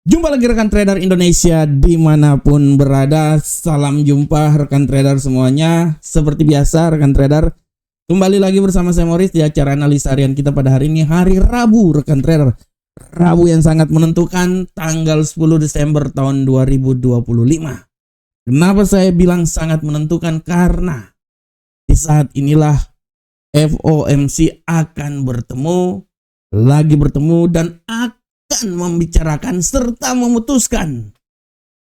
Jumpa lagi rekan trader Indonesia dimanapun berada. Salam jumpa rekan trader semuanya. Seperti biasa rekan trader, kembali lagi bersama saya Morris di acara analisa harian kita pada hari ini, hari Rabu rekan trader. Rabu yang sangat menentukan, tanggal 10 Desember tahun 2025. Kenapa saya bilang sangat menentukan? Karena di saat inilah FOMC akan bertemu dan akan membicarakan serta memutuskan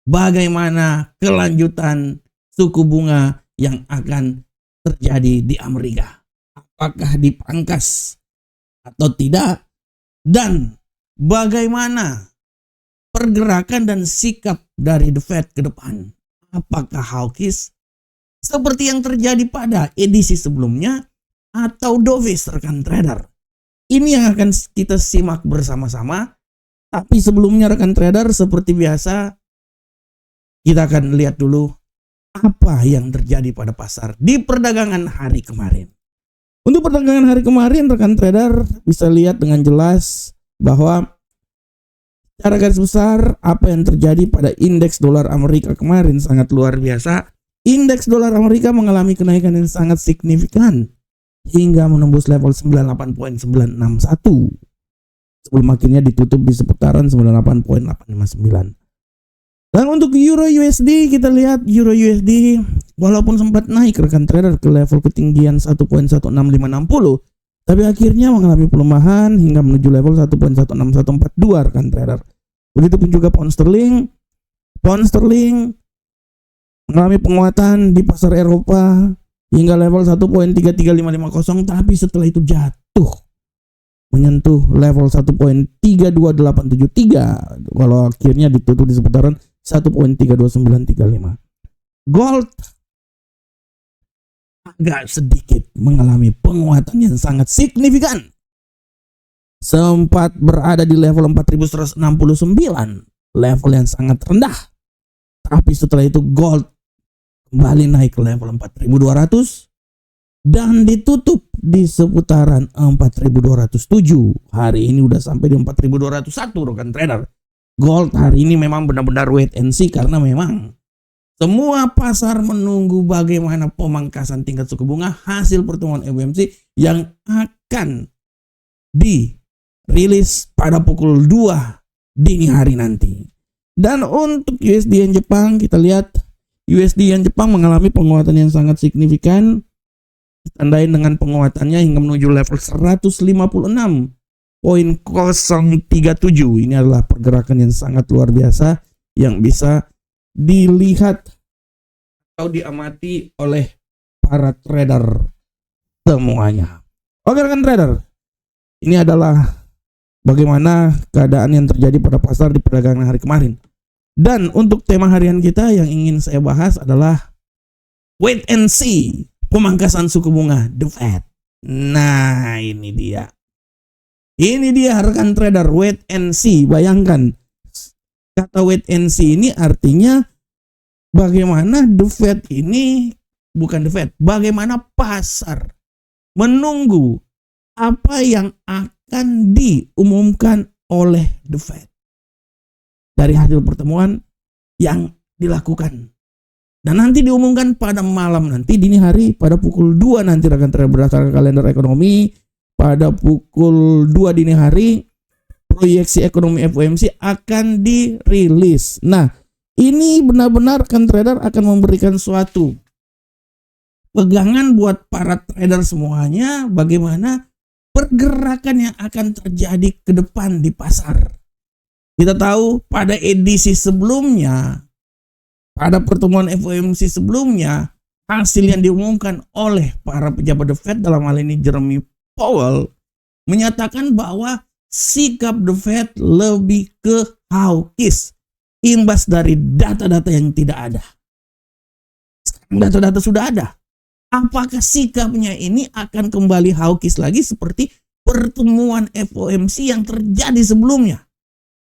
bagaimana kelanjutan suku bunga yang akan terjadi di Amerika. Apakah dipangkas atau tidak, dan bagaimana pergerakan dan sikap dari The Fed ke depan. Apakah hawkish seperti yang terjadi pada edisi sebelumnya atau dovish rekan trader? Ini yang akan kita simak bersama-sama. Tapi sebelumnya rekan trader, seperti biasa kita akan lihat dulu apa yang terjadi pada pasar di perdagangan hari kemarin. Untuk perdagangan hari kemarin rekan trader bisa lihat dengan jelas bahwa secara garis besar apa yang terjadi pada indeks dolar Amerika kemarin sangat luar biasa. Indeks dolar Amerika mengalami kenaikan yang sangat signifikan hingga menembus level 98.961. Sebelum akhirnya ditutup di seputaran 98.859. Dan untuk Euro USD kita lihat Euro USD walaupun sempat naik rekan trader ke level ketinggian 1.16560, tapi akhirnya mengalami pelemahan hingga menuju level 1.16142 rekan trader. Begitupun juga pound sterling. Pound sterling mengalami penguatan di pasar Eropa hingga level 1.33550, tapi setelah itu jatuh menyentuh level 1.32873 kalau akhirnya ditutup di seputaran 1.32935. Gold agak sedikit mengalami penguatan yang sangat signifikan. Sempat berada di level 4169, level yang sangat rendah. Tapi setelah itu gold kembali naik ke level 4200 dan ditutup di seputaran 4207. Hari ini udah sampai di 4201 rekan trader. Gold hari ini memang benar-benar wait and see karena memang semua pasar menunggu bagaimana pemangkasan tingkat suku bunga hasil pertemuan FOMC yang akan dirilis pada pukul 2 dini hari nanti. Dan untuk USD yen Jepang kita lihat USD yen Jepang mengalami penguatan yang sangat signifikan. Ditandain dengan penguatannya hingga menuju level 156.037. Ini adalah pergerakan yang sangat luar biasa yang bisa dilihat atau diamati oleh para trader semuanya. Oke rekan trader, ini adalah bagaimana keadaan yang terjadi pada pasar di perdagangan hari kemarin. Dan untuk tema harian kita yang ingin saya bahas adalah wait and see, pemangkasan suku bunga The Fed. Nah ini dia. Ini dia rekan trader, wait and see. Bayangkan kata wait and see ini artinya bagaimana The Fed ini, bukan The Fed, bagaimana pasar menunggu apa yang akan diumumkan oleh The Fed dari hasil pertemuan yang dilakukan. Dan nanti diumumkan pada malam nanti, dini hari pada pukul 2 nanti rekan trader berdasarkan kalender ekonomi. Pada pukul 2 dini hari proyeksi ekonomi FOMC akan dirilis. Nah ini benar-benar rekan trader akan memberikan suatu pegangan buat para trader semuanya bagaimana pergerakan yang akan terjadi ke depan di pasar. Kita tahu pada edisi sebelumnya, pada pertemuan FOMC sebelumnya, hasil yang diumumkan oleh para pejabat The Fed dalam hal ini Jeremy Powell menyatakan bahwa sikap The Fed lebih ke hawkish imbas dari data-data yang tidak ada. Sekarang data-data sudah ada. Apakah sikapnya ini akan kembali hawkish lagi seperti pertemuan FOMC yang terjadi sebelumnya?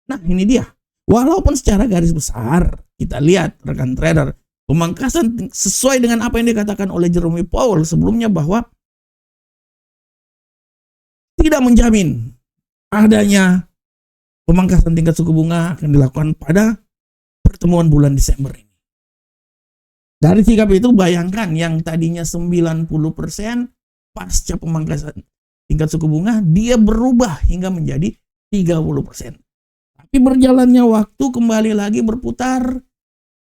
Nah ini dia. Walaupun secara garis besar kita lihat rekan trader, pemangkasan sesuai dengan apa yang dikatakan oleh Jeremy Powell sebelumnya bahwa tidak menjamin adanya pemangkasan tingkat suku bunga akan dilakukan pada pertemuan bulan Desember ini. Dari sikap itu bayangkan yang tadinya 90% pasca pemangkasan tingkat suku bunga dia berubah hingga menjadi 30%. Tapi berjalannya waktu kembali lagi berputar.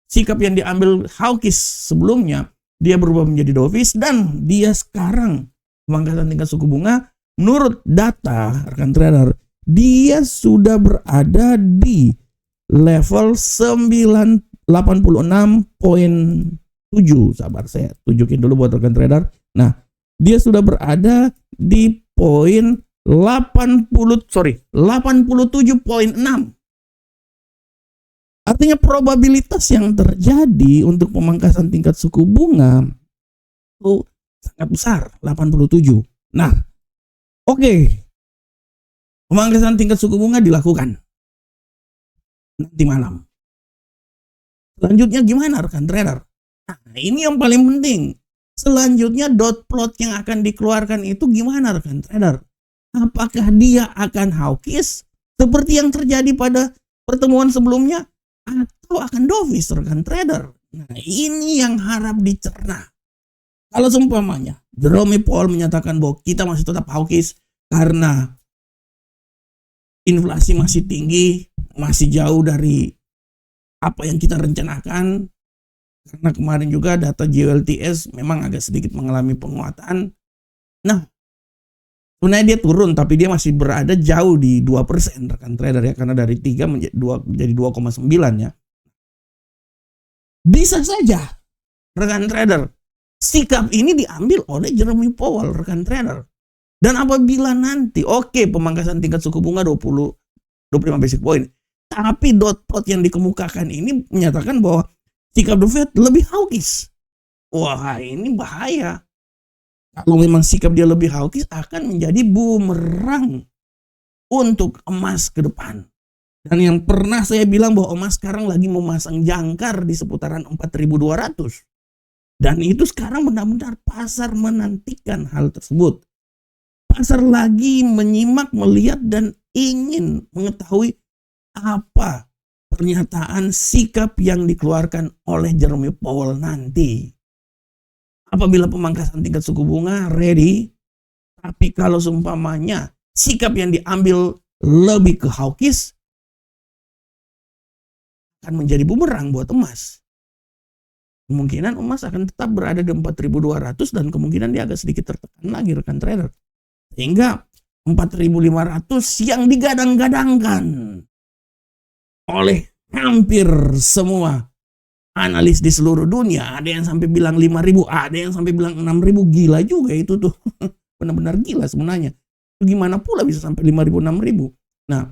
Sikap yang diambil hawkish sebelumnya dia berubah menjadi dovish dan dia sekarang pemangkasan tingkat suku bunga menurut data rekan trader dia sudah berada di level 86,7. Sabar saya tunjukin dulu buat rekan trader. Nah, dia sudah berada di poin 87,6. Artinya probabilitas yang terjadi untuk pemangkasan tingkat suku bunga itu sangat besar, 87. Nah, oke. Pemangkasan tingkat suku bunga dilakukan nanti malam. Selanjutnya gimana rekan trader? Nah, ini yang paling penting. Selanjutnya dot plot yang akan dikeluarkan itu gimana rekan trader? Apakah dia akan hawkish seperti yang terjadi pada pertemuan sebelumnya atau akan dovish rekan trader? Nah, ini yang harap dicerna. Kalau seumpamanya Jerome Powell menyatakan bahwa kita masih tetap hawkish karena inflasi masih tinggi, masih jauh dari apa yang kita rencanakan. Karena kemarin juga data JLTS memang agak sedikit mengalami penguatan. Nah, sebenarnya dia turun tapi dia masih berada jauh di 2% rekan trader ya. Karena dari 3 menjadi 2,9 ya. Bisa saja rekan trader sikap ini diambil oleh Jerome Powell rekan trader. Dan apabila nanti pemangkasan tingkat suku bunga 25 basic point, tapi dot plot yang dikemukakan ini menyatakan bahwa sikap The Fed lebih hawkish. Wah, ini bahaya. Kalau memang sikap dia lebih hawkish akan menjadi bumerang untuk emas ke depan. Dan yang pernah saya bilang bahwa emas sekarang lagi memasang jangkar di seputaran 4.200. Dan itu sekarang benar-benar pasar menantikan hal tersebut. Pasar lagi menyimak, melihat, dan ingin mengetahui apa pernyataan sikap yang dikeluarkan oleh Jerome Powell nanti. Apabila pemangkasan tingkat suku bunga ready, tapi kalau seumpamanya sikap yang diambil lebih ke hawkish, akan menjadi bumerang buat emas. Kemungkinan emas akan tetap berada di 4.200 dan kemungkinan dia agak sedikit tertekan lagi rekan trader. Sehingga 4.500 yang digadang-gadangkan oleh hampir semua analis di seluruh dunia. Ada yang sampai bilang 5.000, ada yang sampai bilang 6.000. Gila juga itu tuh. Benar-benar gila sebenarnya. Gimana pula bisa sampai 5.000, 6.000? Nah,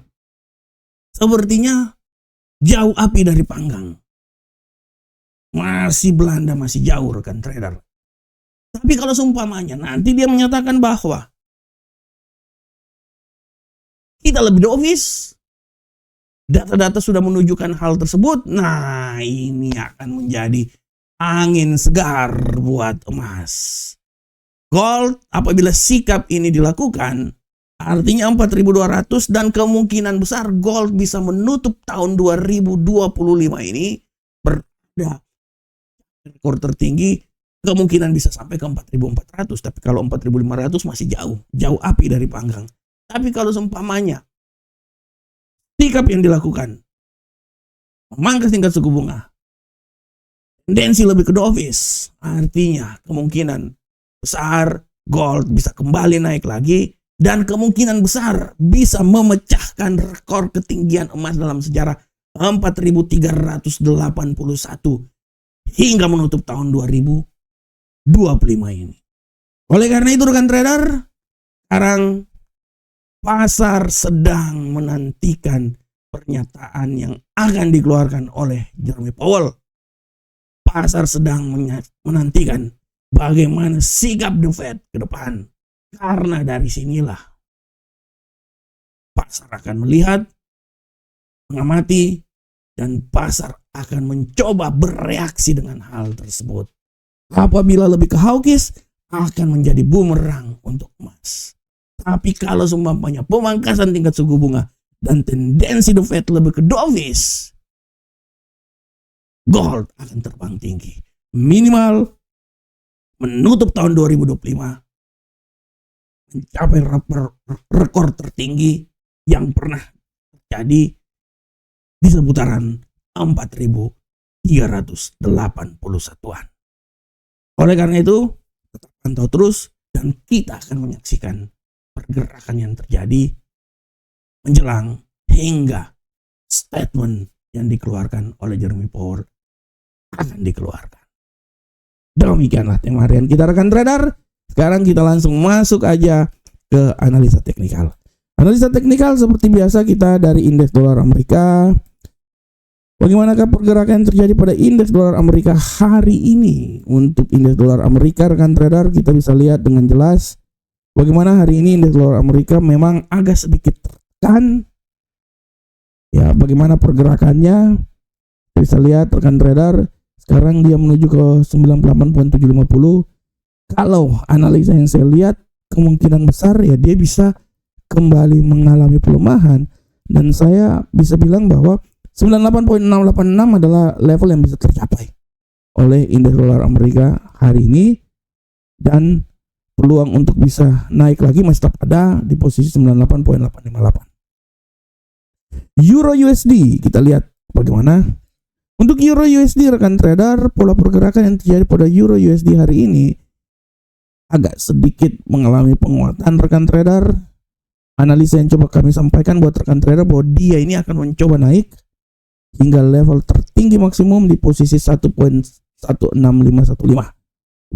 sepertinya jauh api dari panggang. Masih Belanda, masih jauh rekan trader. Tapi kalau seumpamanya nanti dia menyatakan bahwa kita lebih dovish, data-data sudah menunjukkan hal tersebut. Nah, ini akan menjadi angin segar buat emas. Gold apabila sikap ini dilakukan, artinya 4.200 dan kemungkinan besar gold bisa menutup tahun 2025 ini berada rekor tertinggi, kemungkinan bisa sampai ke 4.400. Tapi kalau 4.500 masih jauh api dari panggang. Tapi kalau seumpamanya sikap yang dilakukan memangkas tingkat suku bunga, tendensi lebih ke dovish, artinya kemungkinan besar gold bisa kembali naik lagi dan kemungkinan besar bisa memecahkan rekor ketinggian emas dalam sejarah 4.381 hingga menutup tahun 2025 ini. Oleh karena itu rekan trader, sekarang pasar sedang menantikan pernyataan yang akan dikeluarkan oleh Jerome Powell. Pasar sedang menantikan bagaimana sikap The Fed ke depan. Karena dari sinilah pasar akan melihat, mengamati, dan pasar akan mencoba bereaksi dengan hal tersebut. Apabila lebih ke hawkish, akan menjadi bumerang untuk emas. Tapi kalau seumpamanya pemangkasan tingkat suku bunga dan tendensi The Fed lebih ke dovish, gold akan terbang tinggi. Minimal menutup tahun 2025 mencapai rekor tertinggi yang pernah terjadi di seputaran 4.381-an. Oleh karena itu, tetap pantau terus dan kita akan menyaksikan pergerakan yang terjadi menjelang hingga statement yang dikeluarkan oleh Jeremy Powell akan dikeluarkan. Demikianlah tema harian kita rekan trader. Sekarang kita langsung masuk aja ke analisa teknikal. Analisa teknikal seperti biasa kita dari indeks dolar Amerika. Bagaimanakah pergerakan yang terjadi pada indeks dolar Amerika hari ini? Untuk indeks dolar Amerika rekan trader kita bisa lihat dengan jelas bagaimana hari ini indeks dolar Amerika memang agak sedikit tertekan. Ya, bagaimana pergerakannya? Kita bisa lihat rekan trader, sekarang dia menuju ke 98.750. Kalau analisa yang saya lihat kemungkinan besar ya dia bisa kembali mengalami pelemahan, dan saya bisa bilang bahwa 98.686 adalah level yang bisa tercapai oleh indeks dolar Amerika hari ini, dan peluang untuk bisa naik lagi masih tetap ada di posisi 98.858. Euro USD kita lihat bagaimana. Untuk Euro USD rekan trader, pola pergerakan yang terjadi pada Euro USD hari ini agak sedikit mengalami penguatan rekan trader. Analisa yang coba kami sampaikan buat rekan trader bahwa dia ini akan mencoba naik hingga level tertinggi maksimum di posisi 1.16515.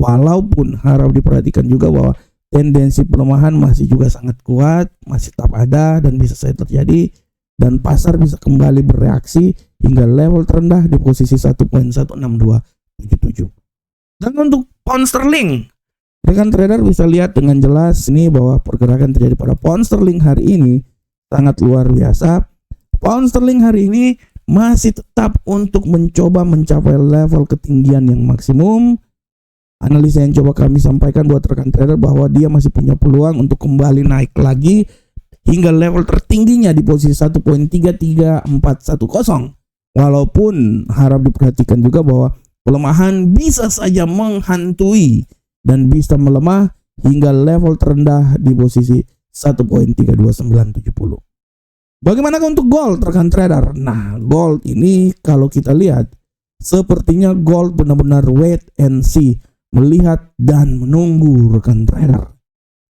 Walaupun harap diperhatikan juga bahwa tendensi pelemahan masih juga sangat kuat, masih tetap ada dan bisa saja terjadi, dan pasar bisa kembali bereaksi hingga level terendah di posisi 1.16277. Dan untuk pound sterling, rekan trader bisa lihat dengan jelas ini bahwa pergerakan terjadi pada pound sterling hari ini sangat luar biasa. Pound sterling hari ini masih tetap untuk mencoba mencapai level ketinggian yang maksimum. Analisa yang coba kami sampaikan buat rekan trader bahwa dia masih punya peluang untuk kembali naik lagi hingga level tertingginya di posisi 1.33410. Walaupun harap diperhatikan juga bahwa pelemahan bisa saja menghantui dan bisa melemah hingga level terendah di posisi 1.32970. Bagaimana untuk gold rekan trader? Nah, gold ini kalau kita lihat sepertinya gold benar-benar wait and see, melihat dan menunggu rekan trader.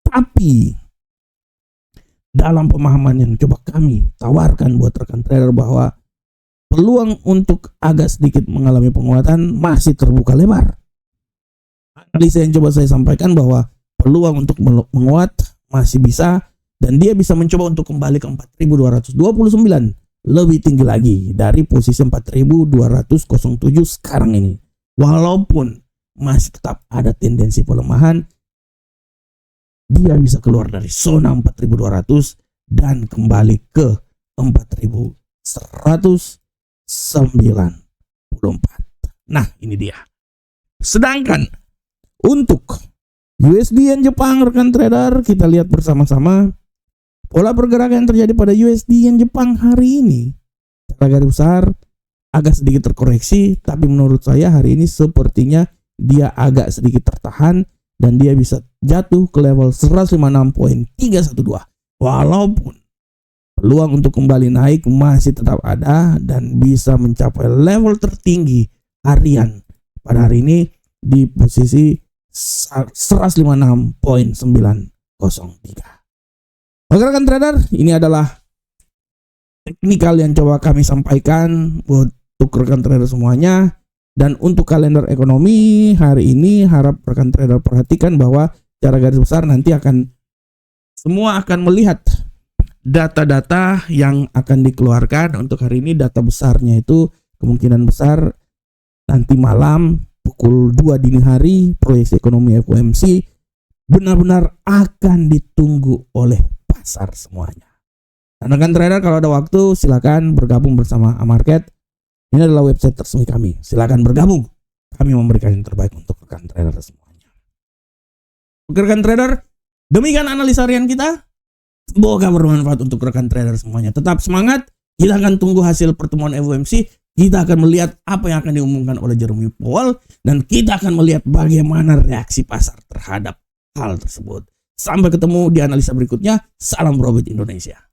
Tapi dalam pemahaman yang coba kami tawarkan buat rekan trader bahwa peluang untuk agak sedikit mengalami penguatan masih terbuka lebar. Analisa yang coba saya sampaikan bahwa peluang untuk menguat masih bisa, dan dia bisa mencoba untuk kembali ke 4.229, lebih tinggi lagi dari posisi 4.207 sekarang ini. Walaupun masih tetap ada tendensi pelemahan, dia bisa keluar dari zona 4.200 dan kembali ke 4.194. Nah, ini dia. Sedangkan untuk USD yen Jepang rekan trader, kita lihat bersama-sama pola pergerakan yang terjadi pada USD yen Jepang hari ini. Secara garis besar agak sedikit terkoreksi, tapi menurut saya hari ini sepertinya dia agak sedikit tertahan dan dia bisa jatuh ke level 156.312. Walaupun peluang untuk kembali naik masih tetap ada dan bisa mencapai level tertinggi harian pada hari ini di posisi 156.903. Oke rekan trader, ini adalah teknikal yang coba kami sampaikan untuk rekan trader semuanya. Dan untuk kalender ekonomi hari ini harap rekan trader perhatikan bahwa secara garis besar nanti semua akan melihat data-data yang akan dikeluarkan. Untuk hari ini data besarnya itu kemungkinan besar nanti malam pukul 2 dini hari, proyeksi ekonomi FOMC benar-benar akan ditunggu oleh pasar semuanya. Dan rekan trader kalau ada waktu silakan bergabung bersama Amarket. Ini adalah website resmi kami. Silakan bergabung. Kami memberikan yang terbaik untuk rekan trader semuanya. Oke rekan trader, demikian analisa harian kita. Semoga bermanfaat untuk rekan trader semuanya. Tetap semangat. Kita akan tunggu hasil pertemuan FOMC. Kita akan melihat apa yang akan diumumkan oleh Jerome Powell. Dan kita akan melihat bagaimana reaksi pasar terhadap hal tersebut. Sampai ketemu di analisa berikutnya. Salam Profit Indonesia.